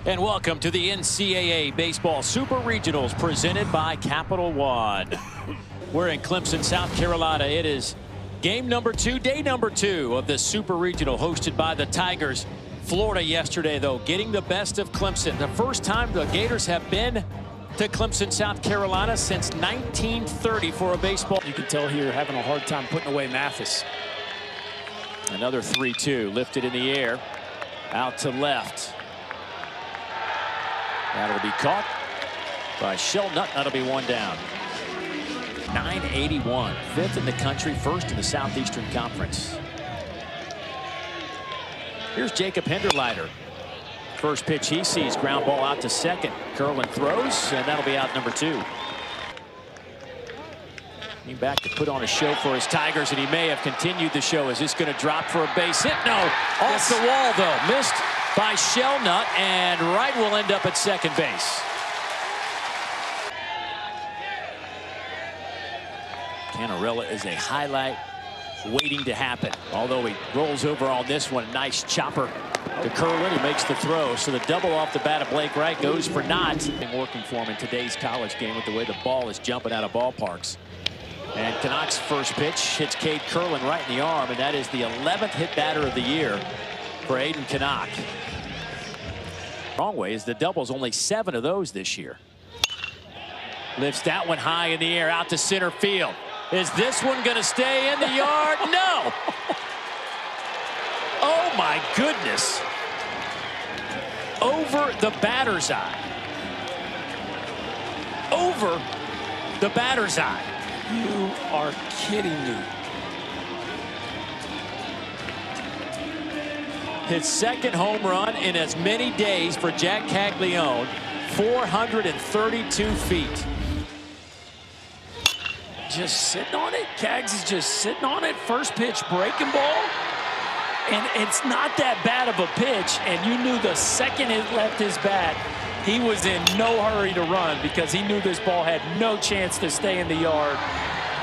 And welcome to the NCAA Baseball Super Regionals presented by Capital One. We're in Clemson, South Carolina. It is game number 2, day number 2 of the Super Regional hosted by the Tigers. Florida yesterday, though, getting the best of Clemson. The first time the Gators have been to Clemson, South Carolina since 1930 for a baseball. You can tell here having a hard time putting away Mathis. Another 3-2 lifted in the air out to left. That'll be caught by Shellnut. That'll be one down. 981, 5th in the country, 1st in the Southeastern Conference. Here's Jacob Hinderleiter. First pitch he sees, ground ball out to second. Curlin throws, and that'll be out number 2. Came back to put on a show for his Tigers, and he may have continued the show. Is this going to drop for a base hit? No, off the wall though. Missed by Shellnut, and Wright will end up at second base. Canarella is a highlight waiting to happen. Although he rolls over on this one, nice chopper to Curlin. He makes the throw, so the double off the bat of Blake Wright goes for naught. Working for him in today's college game with the way the ball is jumping out of ballparks. And Canucks' first pitch hits Cade Curlin right in the arm, and that is the 11th hit batter of the year for Aiden Canuck. Wrong way is the doubles, only 7 of those this year. Lifts that one high in the air out to center field. Is this one going to stay in the yard? No. Oh my goodness. Over the batter's eye. Over the batter's eye. You are kidding me. His second home run in as many days for Jack Caglione. 432 feet. Just sitting on it. Cags is just sitting on it. First pitch breaking ball. And it's not that bad of a pitch. And you knew the second it left his bat, he was in no hurry to run because he knew this ball had no chance to stay in the yard.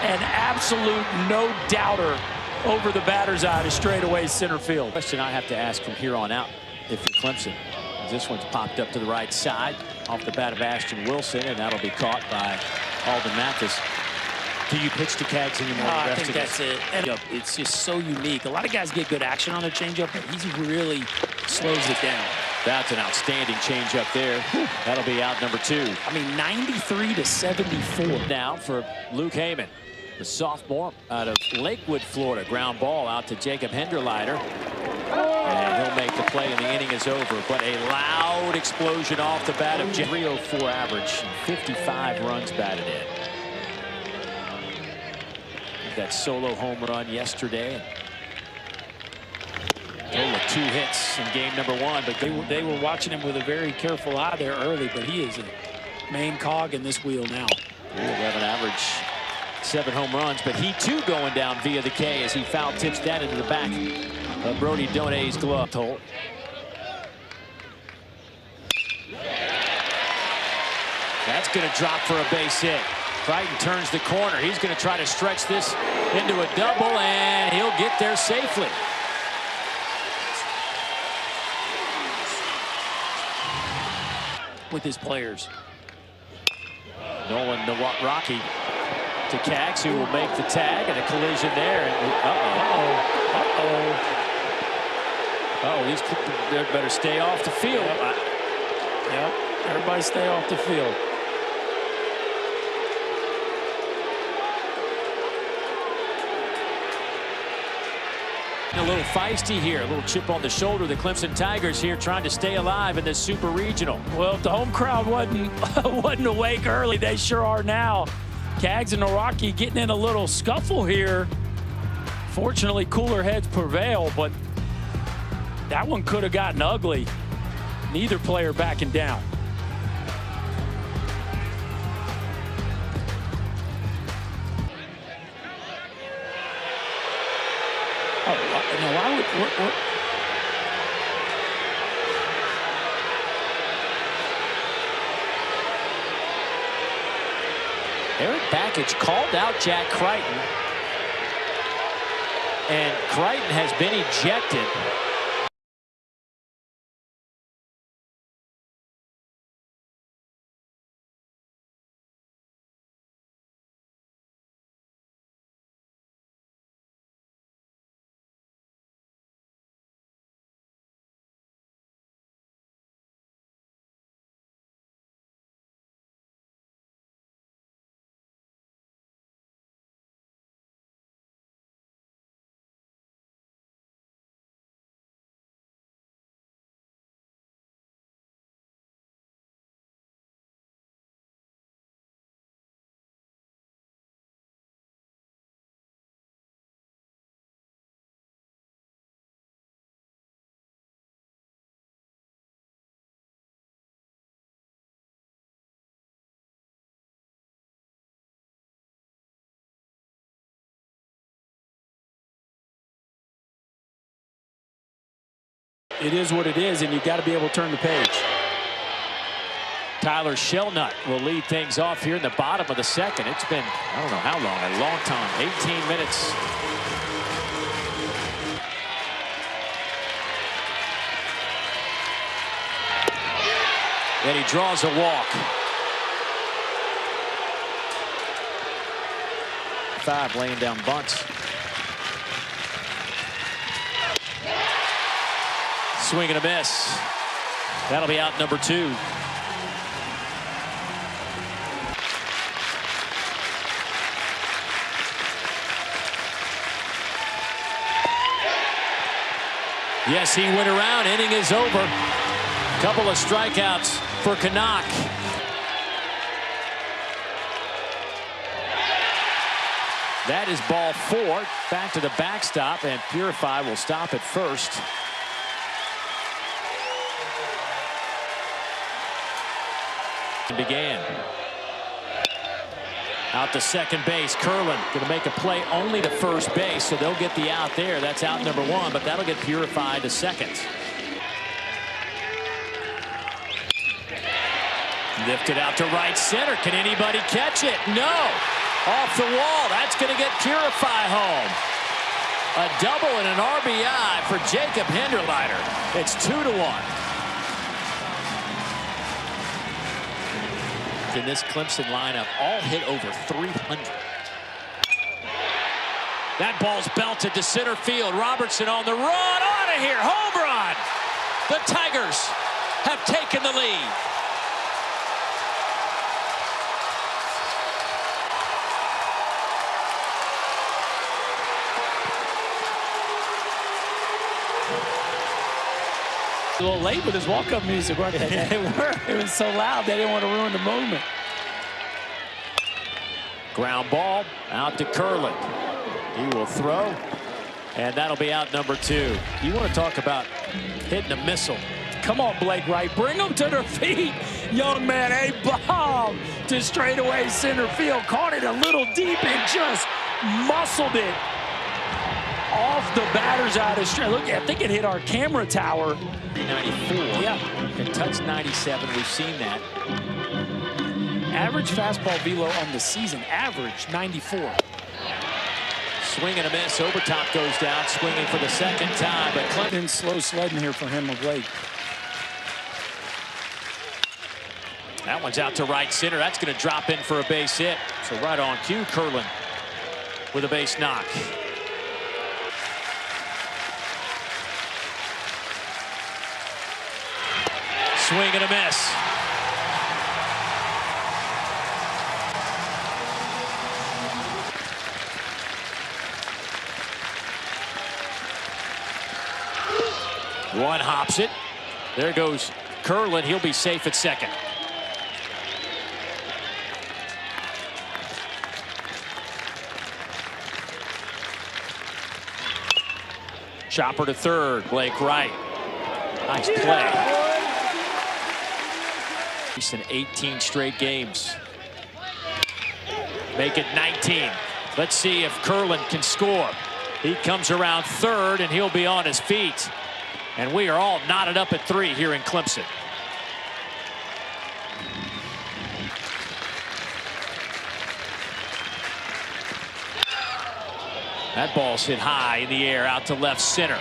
An absolute no doubter over the batter's eye to straightaway center field. Question I have to ask from here on out, if you're Clemson, this one's popped up to the right side off the bat of Ashton Wilson, and that'll be caught by Alden Mathis. Do you pitch to Cags anymore? I think that's it. And it's just so unique. A lot of guys get good action on their changeup, but he really slows it down. That's an outstanding changeup there. That'll be out number 2. I mean, 93 to 74. Now for Luke Heyman, the sophomore out of Lakewood, Florida. Ground ball out to Jacob Hinderleiter. And he'll make the play, and the inning is over. But a loud explosion off the bat of 304 average, 55 runs batted in. That solo home run yesterday. Total of 2 hits in game number 1, but they were watching him with a very careful eye there early, but he is a main cog in this wheel now. 11 average, 7 home runs, but he too going down via the K as he foul tips that into the back of Brody Donet's glove. That's going to drop for a base hit. Crichton turns the corner. He's going to try to stretch this into a double, and he'll get there safely. With his players. Nolan Rocky to Cags, who will make the tag, and a collision there. These better stay off the field. Yep, everybody stay off the field. A little feisty here, a little chip on the shoulder. The Clemson Tigers here trying to stay alive in this Super Regional. Well, if the home crowd wasn't awake early, they sure are now. Cags and Rocky getting in a little scuffle here. Fortunately, cooler heads prevail, but that one could have gotten ugly. Neither player backing down. Why would what? Eric Backage called out Jack Crichton, and Crichton has been ejected. It is what it is, and you've got to be able to turn the page. Tyler Shelnut will lead things off here in the bottom of the second. It's been, I don't know how long, a long time, 18 minutes. And he draws a walk. 5 laying down bunts. Swing and a miss. That'll be out number 2. Yes, he went around. Inning is over. Couple of strikeouts for Canuck. That is ball 4. Back to the backstop, and Purify will stop at first. Began. Out to second base. Curlin going to make a play only to first base, so they'll get the out there. That's out number 1, but that'll get Purified to second. Lifted out to right center. Can anybody catch it? No. Off the wall. That's going to get Purify home. A double and an RBI for Jacob Hinderleiter. It's 2-1. In this Clemson lineup, all hit over 300. That ball's belted to center field. Robertson on the run. Out of here. Home run. The Tigers have taken the lead. A little late with his walk-up music, weren't they? They were. It was so loud they didn't want to ruin the moment. Ground ball out to Curlin. He will throw, and that'll be out number 2. You want to talk about hitting a missile. Come on, Blake Wright. Bring them to their feet. Young man, a bomb to straightaway center field. Caught it a little deep and just muscled it off the batter's out of straight. Look, I think it hit our camera tower. 94. Yeah. It touched 97. We've seen that. Average fastball velo on the season, average 94. Swing and a miss. Overtop goes down, swinging for the second time. But Clemson slow sledding here for him of late. That one's out to right center. That's going to drop in for a base hit. So right on cue, Curlin with a base knock. Swing and a miss. One hops it. There goes Curlin. He'll be safe at second. Chopper to third. Blake Wright. Nice play. In 18 straight games. Make it 19. Let's see if Curlin can score. He comes around third, and he'll be on his feet. And we are all knotted up at 3 here in Clemson. That ball's hit high in the air out to left center.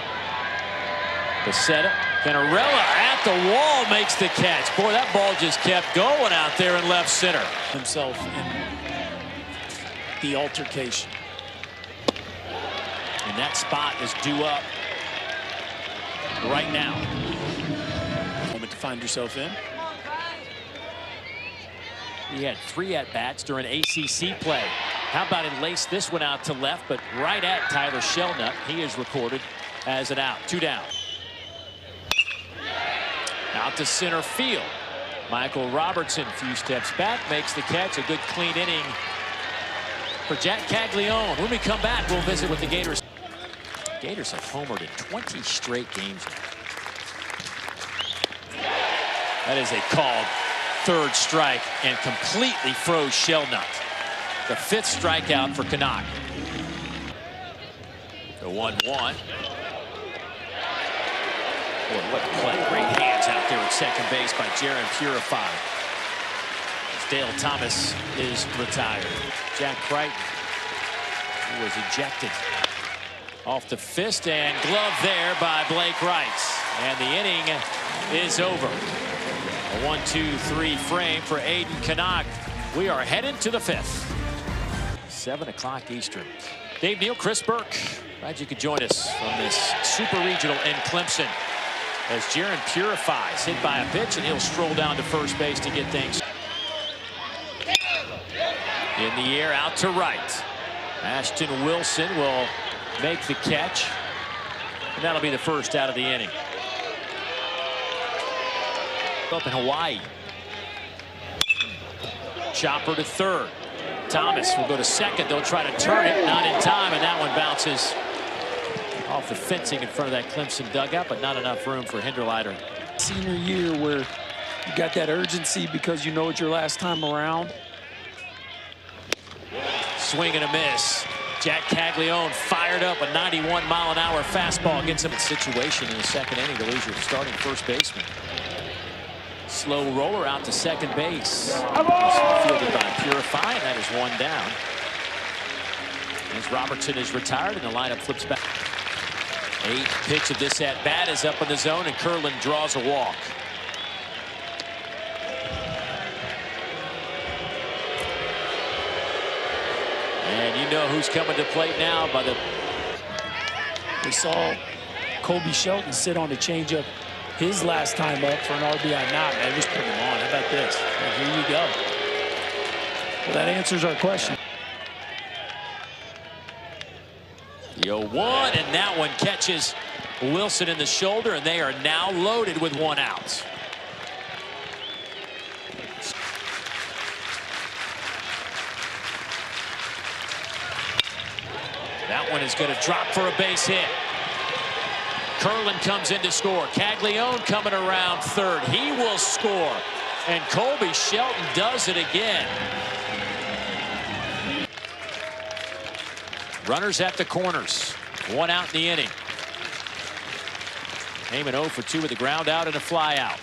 Becerra. Canarella at the wall makes the catch. Boy, that ball just kept going out there in left center. Himself in the altercation. And that spot is due up right now. Moment to find yourself in. He had 3 at-bats during ACC play. How about he laced this one out to left, but right at Tyler Shelnut. He is recorded as an out. 2 down. Out to center field. Michael Robertson, a few steps back, makes the catch. A good clean inning for Jack Caglione. When we come back, we'll visit with the Gators. Gators have homered in 20 straight games now. That is a called third strike and completely froze Shelnut. The 5th strikeout for Canuck. The 1-1. Boy, what a play. Great hands out there at second base by Jaron Purify. Dale Thomas is retired. Jack Crichton, who was ejected off the fist, and glove there by Blake Wright. And the inning is over. A 1-2-3 frame for Aiden Canuck. We are headed to the fifth. 7 o'clock Eastern. Dave Neal, Chris Burke. Glad you could join us on this Super Regional in Clemson. As Jaron Purifies hit by a pitch, and he'll stroll down to first base to get things in the air, out to right. Ashton Wilson will make the catch, and that'll be the first out of the inning. Up in Hawaii. Chopper to third. Thomas will go to second. They'll try to turn it, not in time, and that one bounces off the fencing in front of that Clemson dugout, but not enough room for Hinderleiter. Senior year where you got that urgency because you know it's your last time around. Swing and a miss. Jack Caglione fired up a 91-mile-an-hour fastball. Gets him in situation in the second inning to lose your starting first baseman. Slow roller out to second base. Fielded by Purify, and that is one down. As Robertson is retired and the lineup flips back. 8th pitch of this at-bat is up in the zone, and Curlin draws a walk. And you know who's coming to plate now by the... We saw Colby Shelton sit on the changeup his last time up for an RBI knock. Man, just put him on. How about this? And here you go. Well, that answers our question. The 0-1, and that one catches Wilson in the shoulder, and they are now loaded with one out. That one is going to drop for a base hit. Curlin comes in to score. Caglione coming around third. He will score. And Colby Shelton does it again. Runners at the corners. One out in the inning. Heyman 0 for 2 with a ground out and a fly out.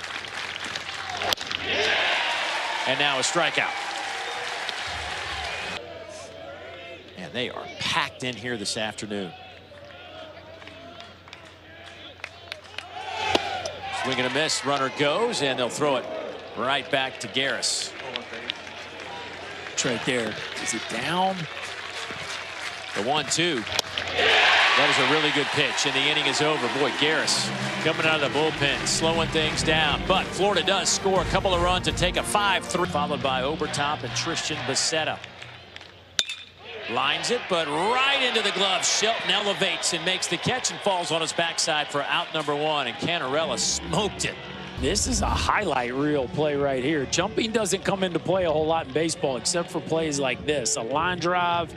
And now a strikeout. And they are packed in here this afternoon. Swing and a miss. Runner goes, and they'll throw it right back to Garris. It's right there. Is it down? The 1-2. That is a really good pitch, and the inning is over. Boy, Garris coming out of the bullpen, slowing things down. But Florida does score a couple of runs and take a 5-3. Followed by Obertop and Tristan Becerra. Lines it, but right into the glove. Shelton elevates and makes the catch and falls on his backside for out number 1. And Canarella smoked it. This is a highlight reel play right here. Jumping doesn't come into play a whole lot in baseball except for plays like this. A line drive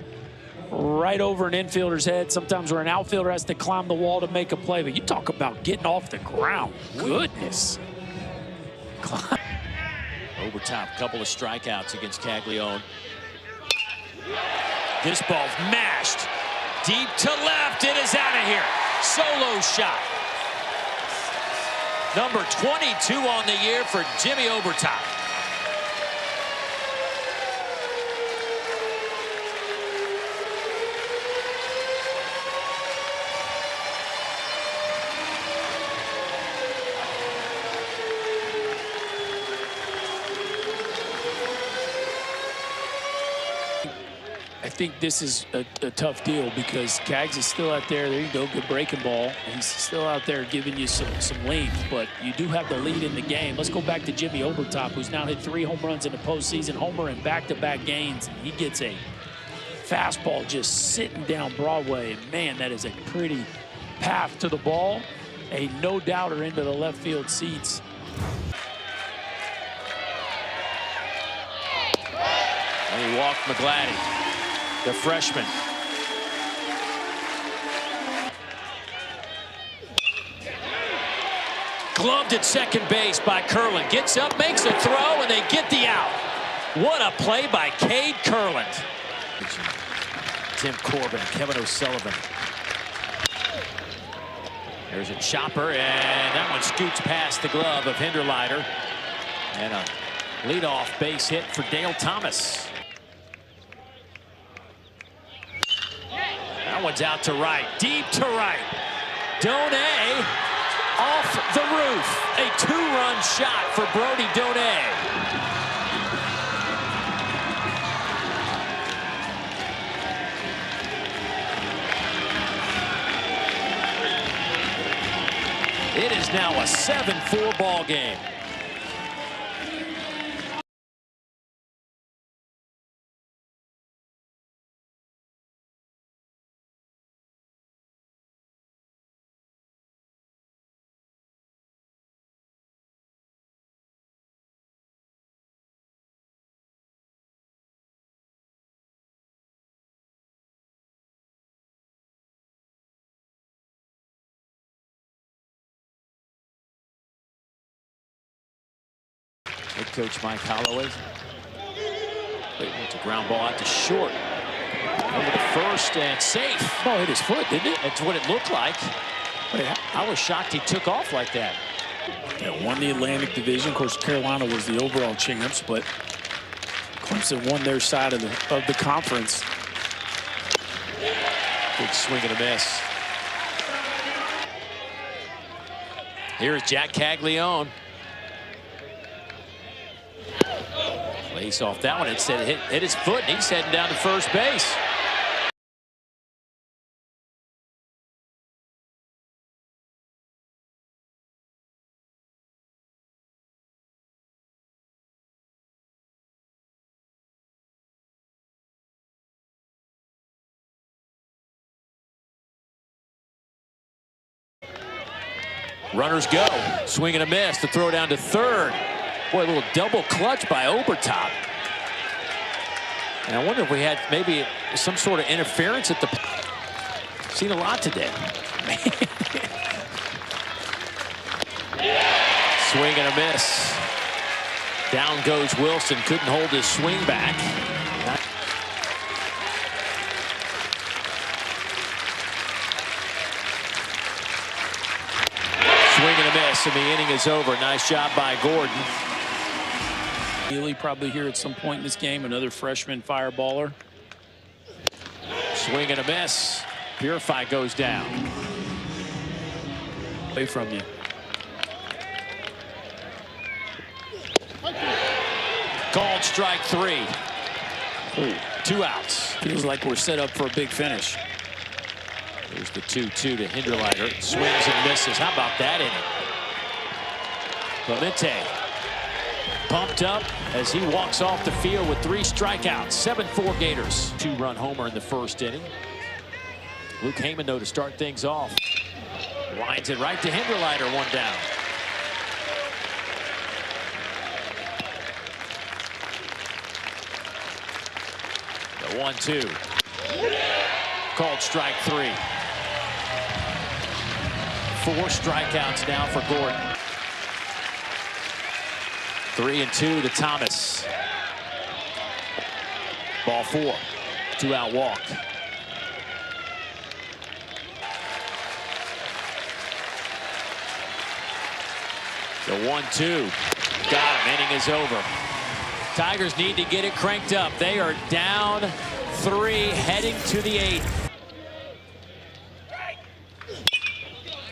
right over an infielder's head. Sometimes where an outfielder has to climb the wall to make a play. But you talk about getting off the ground. Goodness. Obertop, couple of strikeouts against Caglione. This ball's mashed deep to left. It is out of here. Solo shot. Number 22 on the year for Jimmy Obertop. I think this is a tough deal because Cags is still out there. There you go, good breaking ball. He's still out there giving you some length, but you do have the lead in the game. Let's go back to Jimmy Obertop, who's now hit 3 home runs in the postseason, homer in back-to-back games, and he gets a fastball just sitting down Broadway. And man, that is a pretty path to the ball. A no-doubter into the left field seats. And he walked McGladdy, the freshman. Gloved at second base by Curlin. Gets up, makes a throw, and they get the out. What a play by Cade Curlin. Tim Corbin, Kevin O'Sullivan. There's a chopper, and that one scoots past the glove of Hinderleiter. And a leadoff base hit for Dale Thomas. That one's out to right, deep to right. Donay off the roof. A two-run shot for Brody Donay. It is now a 7-4 ball game. Head coach Mike Holloway. Went to ground ball out to short. Over to first and safe. Oh, hit his foot, didn't it? That's what it looked like. I was shocked he took off like that. Yeah, won the Atlantic Division. Of course, Carolina was the overall champs, but Clemson won their side of the conference. Big swing and a miss. Here's Jack Caglione. Lace off that one. Instead, hit his foot, and he's heading down to first base. Runners go. Swing and a miss. The throw down to third. Boy, a little double clutch by Obertop. And I wonder if we had maybe some sort of interference at the... Seen a lot today. Swing and a miss. Down goes Wilson. Couldn't hold his swing back. Swing and a miss, and the inning is over. Nice job by Gordon. Healy probably here at some point in this game, another freshman fireballer. Swing and a miss. Purify goes down. Away from you. Called strike three. Ooh. 2 outs. Feels like we're set up for a big finish. There's the 2-2 to Hinderleiter. Swings and misses. How about that inning? Clemente pumped up as he walks off the field with 3 strikeouts. 7-4 Gators. 2-run homer in the first inning. Luke Heyman, though, to start things off. Lines it right to Hinderleiter, 1 down. The 1-2. Called strike 3. 4 strikeouts now for Gordon. 3-2 to Thomas. Ball 4. 2-out walk. The 1-2. Got him. Inning is over. Tigers need to get it cranked up. They are down 3 heading to the 8th.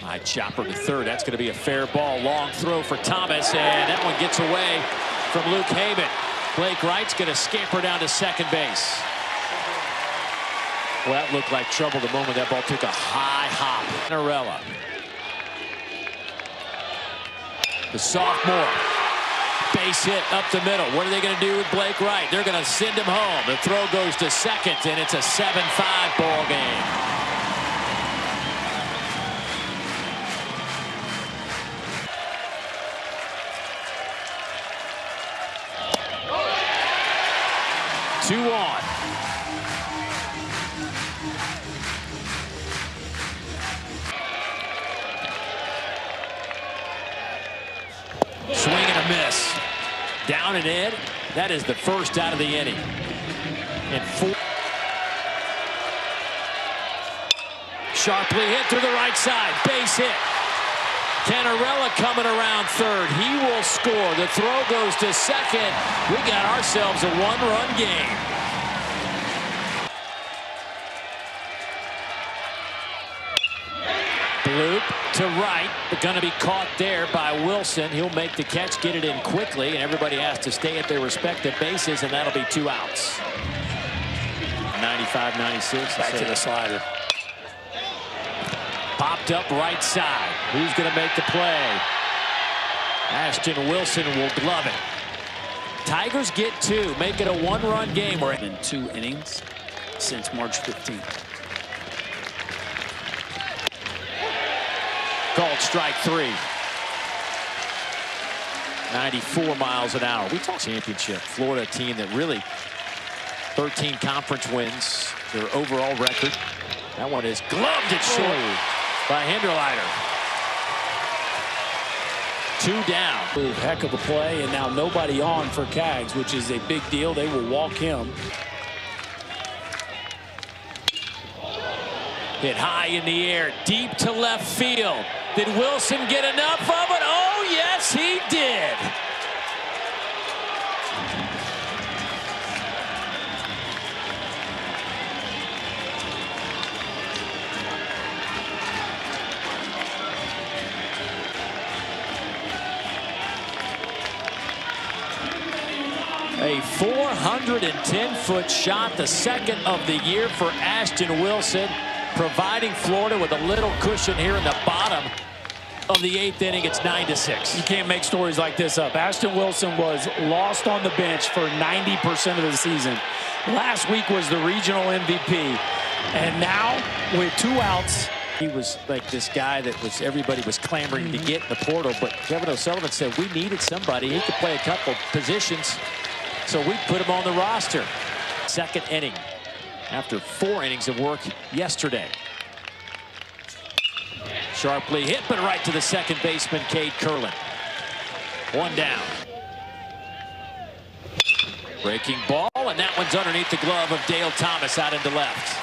High chopper to third. That's going to be a fair ball. Long throw for Thomas, and that one gets away from Luke Heyman. Blake Wright's going to scamper down to second base. Well, that looked like trouble the moment that ball took a high hop. Narella. The sophomore. Base hit up the middle. What are they going to do with Blake Wright? They're going to send him home. The throw goes to second, and it's a 7-5 ball game. Two on. Swing and a miss. Down and in. That is the first out of the inning. And 4. Sharply hit through the right side. Base hit. Canarella coming around third. He will score. The throw goes to second. We got ourselves a one-run game. Bloop to right, but going to be caught there by Wilson. He'll make the catch, get it in quickly, and everybody has to stay at their respective bases, and that'll be 2 outs. 95-96. Back to the slider. Popped up right side. Who's going to make the play? Ashton Wilson will glove it. Tigers get 2, make it a one-run game. We're in 2 innings since March 15th. Called strike 3. 94 miles an hour. We talk championship. Florida team that really 13 conference wins. Their overall record. That one is gloved it short by Hinderleiter. 2 down. Heck of a play, and now nobody on for Cags, which is a big deal. They will walk him. Hit high in the air, deep to left field. Did Wilson get enough of it? Oh, yes, he did. A 410-foot shot, the second of the year for Ashton Wilson, providing Florida with a little cushion here in the bottom of the 8th inning. It's 9-6. You can't make stories like this up. Ashton Wilson was lost on the bench for 90% of the season. Last week was the regional MVP. And now, with 2 outs, he was like this guy that was everybody was clamoring to get in the portal. But Kevin O'Sullivan said we needed somebody. He could play a couple positions, so we put him on the roster. Second inning after 4 innings of work yesterday. Sharply hit, but right to the second baseman, Cade Curlin. 1 down. Breaking ball, and that one's underneath the glove of Dale Thomas out into left.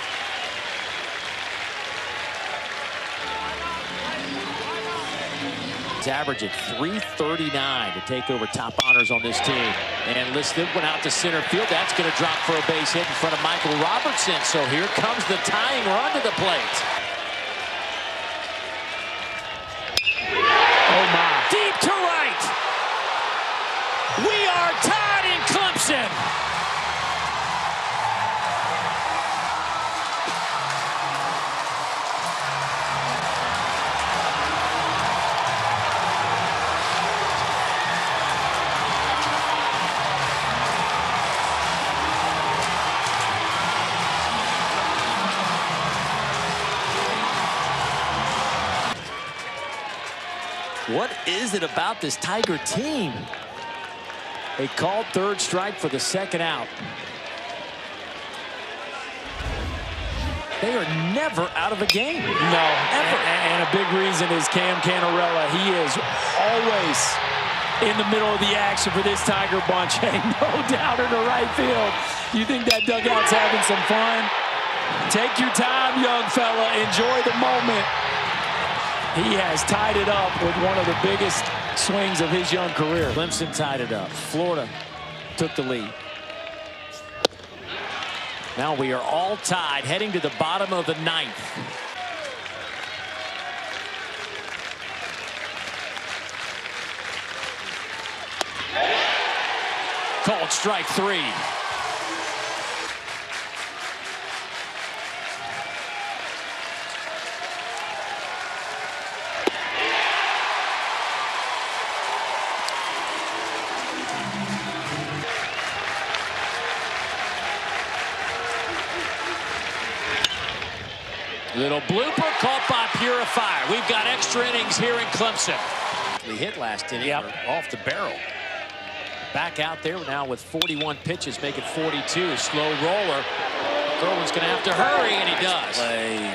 He's averaging .339 to take over top honors on this team. And listed went out to center field. That's going to drop for a base hit in front of Michael Robertson. So here comes the tying run to the plate. oh my. Deep to right. We are tied in Clemson. What is it about this Tiger team? They called third strike for the second out. They are never out of a game. No, ever. And a big reason is Cam Canarella. He is always in the middle of the action for this Tiger bunch. Hey, no doubt in the right field. You think that dugout's having some fun? Take your time, young fella. Enjoy the moment. He has tied it up with one of the biggest swings of his young career. Clemson tied it up. Florida took the lead. Now we are all tied, heading to the bottom of the 9th. Called strike 3. Little blooper caught by Purifier. We've got extra innings here in Clemson. He hit last inning off the barrel. Back out there now with 41 pitches, make it 42. Slow roller. Curlin's going to have to hurry, and he does.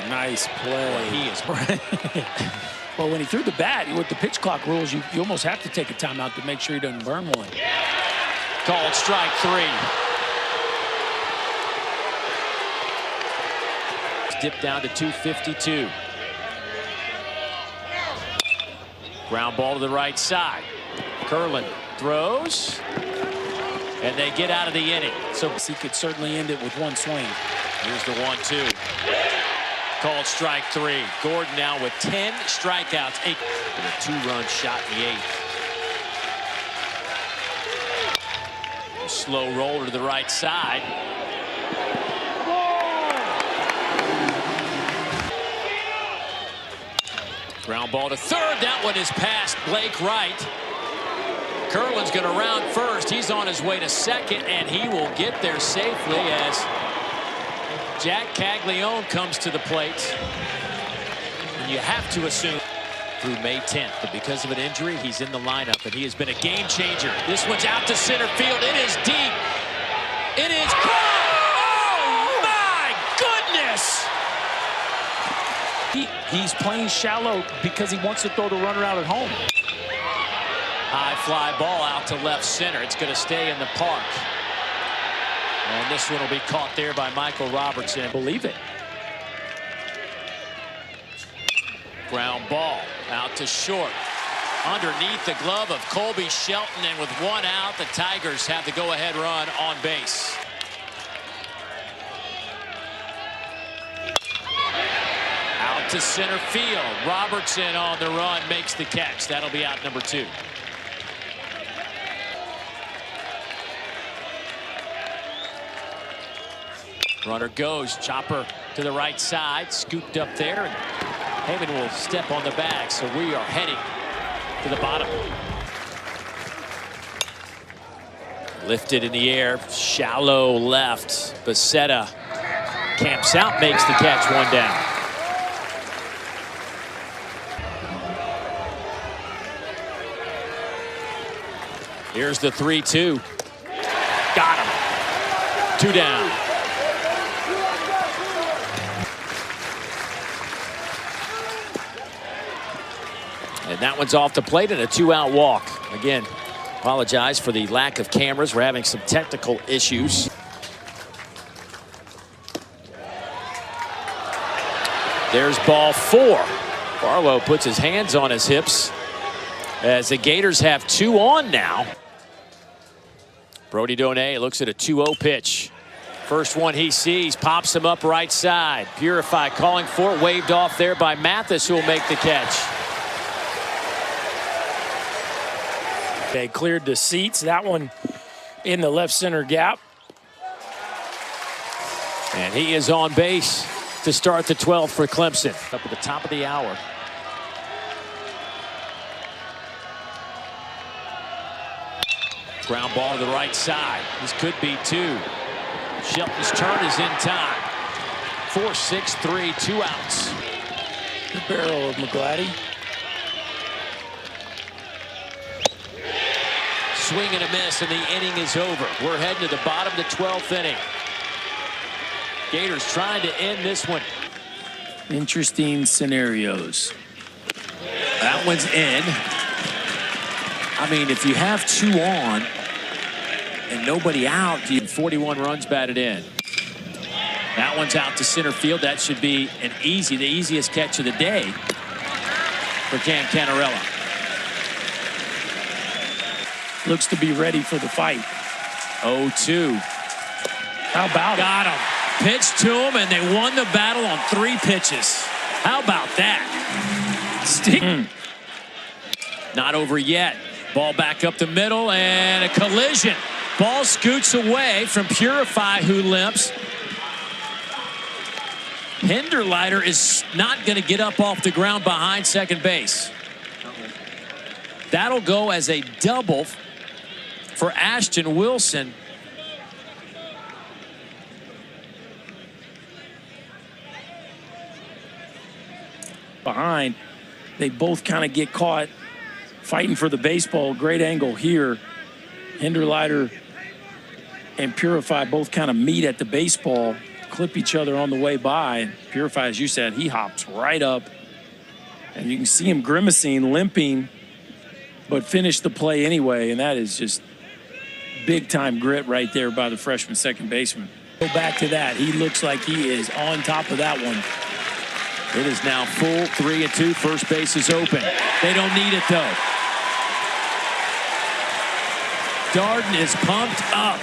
Nice play. Boy, he is. Well, when he threw the bat, with the pitch clock rules, you almost have to take a timeout to make sure he doesn't burn one. Called strike 3. Dipped down to 252. Ground ball to the right side. Curlin throws. And they get out of the inning. So he could certainly end it with one swing. Here's the 1-2. Called strike 3. Gordon now with 10 strikeouts. 8. And a 2-run shot in the 8th. A slow roller to the right side. Ground ball to third. That one is past Blake Wright. Curlin's going to round first. He's on his way to second, and he will get there safely as Jack Caglione comes to the plate. And you have to assume through May 10th, but because of an injury, he's in the lineup, and he has been a game changer. This one's out to center field. It is deep. It is. Oh, my goodness! He's playing shallow because he wants to throw the runner out at home. High fly ball out to left center. It's going to stay in the park. And this one will be caught there by Michael Robertson. Believe it. Ground ball out to short. Underneath the glove of Colby Shelton, and with one out, the Tigers have the go-ahead run on base. Out to center field. Robertson on the run makes the catch. That'll be out number 2. Runner goes, chopper to the right side, scooped up there, and Heyman will step on the bag, so we are heading to the bottom. Lifted in the air, shallow left. Becerra camps out, makes the catch, 1 down. Here's the 3-2. Got him. 2 down. And that one's off the plate and a 2-out walk. Again, apologize for the lack of cameras. We're having some technical issues. There's ball 4. Barlow puts his hands on his hips as the Gators have 2 on now. Brody Donay looks at a 2-0 pitch. First one he sees, pops him up right side. Purify calling for it, waved off there by Mathis, who will make the catch. They cleared the seats. That one in the left center gap. And he is on base to start the 12th for Clemson. Up at the top of the hour. Ground ball to the right side. This could be 2. Shelton's turn is in time. 4-6-3, 2 outs. The barrel of McGladdy. Swing and a miss, and the inning is over. We're heading to the bottom of the 12th inning. Gators trying to end this one. Interesting scenarios. That one's in. I mean, if you have 2 on and nobody out, you have 41 runs batted in. That one's out to center field. That should be the easiest catch of the day for Cantarella. Looks to be ready for the fight. 0-2. How about Got him. Pitched to him, and they won the battle on 3 pitches. How about that? Stick. Not over yet. Ball back up the middle, and a collision. Ball scoots away from Purify, who limps. Hinderleiter is not going to get up off the ground behind second base. That'll go as a double for Ashton Wilson. Behind, they both kind of get caught fighting for the baseball. Great angle here. Hinderleiter and Purify both kind of meet at the baseball, clip each other on the way by. And Purify, as you said, he hops right up, and you can see him grimacing, limping, but finish the play anyway. And that is just big time grit right there by the freshman second baseman. Go back to that. He looks like he is on top of that one. It is now full 3-2. First base is open. They don't need it, though. Darden is pumped up.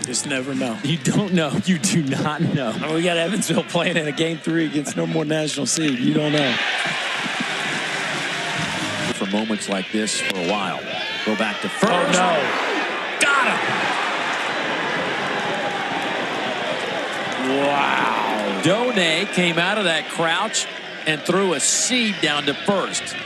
Just never know. You don't know. You do not know. I mean, we got Evansville playing in a Game 3 against no more national seed. You don't know. For moments like this for a while. Go back to first. Oh, no. Got him. Wow. Donay came out of that crouch and threw a seed down to first.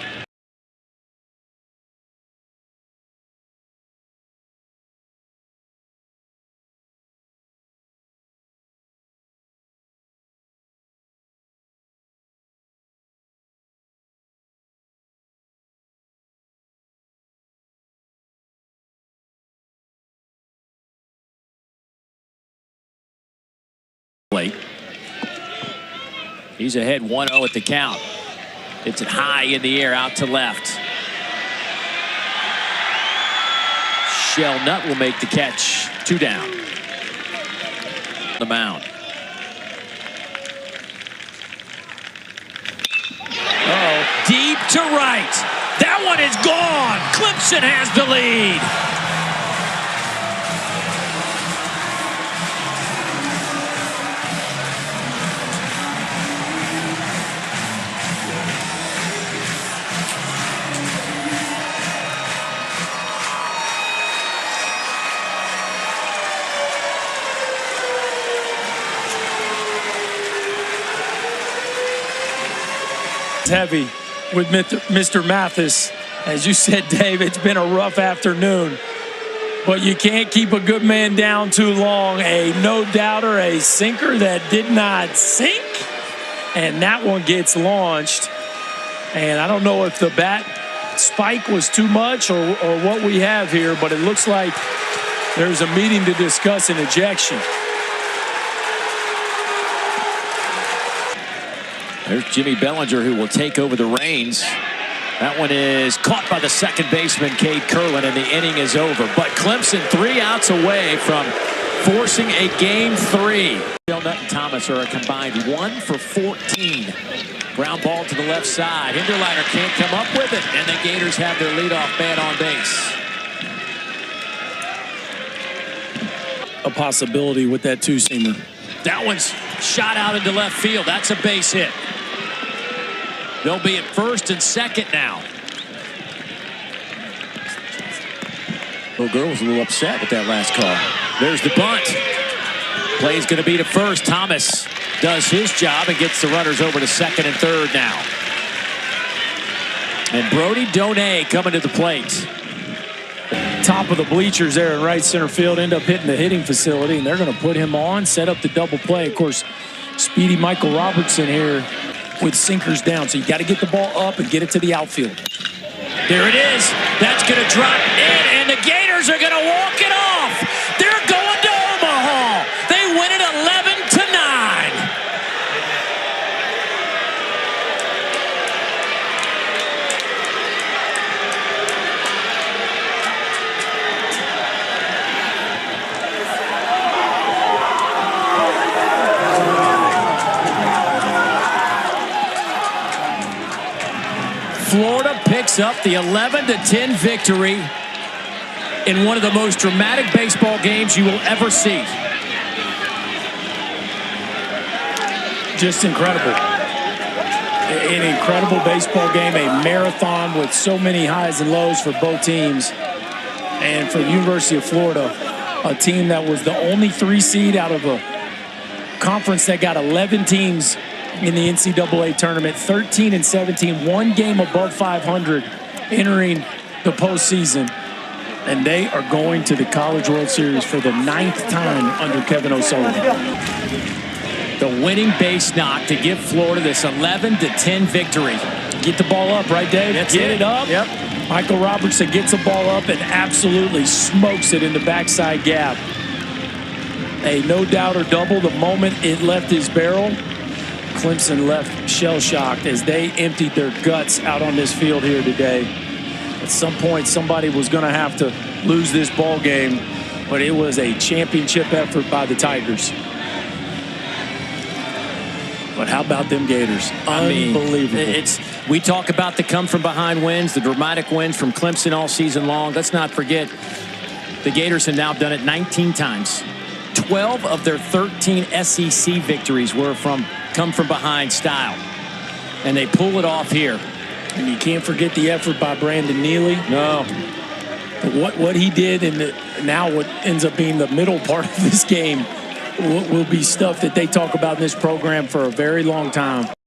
He's ahead 1-0 at the count. It's it high in the air out to left. Shellnut will make the catch. 2 down. The mound. Deep to right. That one is gone. Clemson has the lead. Heavy with Mr. Mathis. As you said, Dave, it's been a rough afternoon, but you can't keep a good man down too long. A no-doubter, a sinker that did not sink, and that one gets launched. And I don't know if the bat spike was too much or what we have here, but it looks like there's a meeting to discuss an ejection. There's Jimmy Bellinger, who will take over the reins. That one is caught by the second baseman, Cade Curlin, and the inning is over. But Clemson 3 outs away from forcing a Game 3. Shellnut and Thomas are a combined 1 for 14. Ground ball to the left side. Hinderliner can't come up with it, and the Gators have their leadoff man on base. A possibility with that two-seamer. That one's shot out into left field. That's a base hit. They'll be at first and second now. Little girl was a little upset with that last call. There's the bunt. Play's going to be to first. Thomas does his job and gets the runners over to second and third now. And Brody Donay coming to the plate. Top of the bleachers there in right center field, end up hitting the hitting facility, and they're going to put him on, set up the double play. Of course, speedy Michael Robertson here with sinkers down, so you got to get the ball up and get it to the outfield. There it is. That's going to drop in, and the Gators are going to walk it off. They're going to Omaha. They win it 11-9. Florida picks up the 11-10 victory in one of the most dramatic baseball games you will ever see. Just incredible. An incredible baseball game, a marathon with so many highs and lows for both teams. And for the University of Florida, a team that was the only 3 seed out of a conference that got 11 teams in the NCAA tournament, 13-17, 1 game above 500 entering the postseason. And they are going to the College World Series for the 9th time under Kevin O'Sullivan. The winning base knock to give Florida this 11-10 victory. Get the ball up, right, Dave? Get it up. Yep. Michael Robertson gets the ball up and absolutely smokes it in the backside gap. A no-doubter double the moment it left his barrel. Clemson left shell-shocked as they emptied their guts out on this field here today. At some point, somebody was going to have to lose this ball game, but it was a championship effort by the Tigers. But how about them Gators? Unbelievable. We talk about the come-from-behind wins, the dramatic wins from Clemson all season long. Let's not forget the Gators have now done it 19 times. 12 of their 13 SEC victories were from come-from-behind style. And they pull it off here. And you can't forget the effort by Brandon Neely. No. What he did, and now what ends up being the middle part of this game will be stuff that they talk about in this program for a very long time.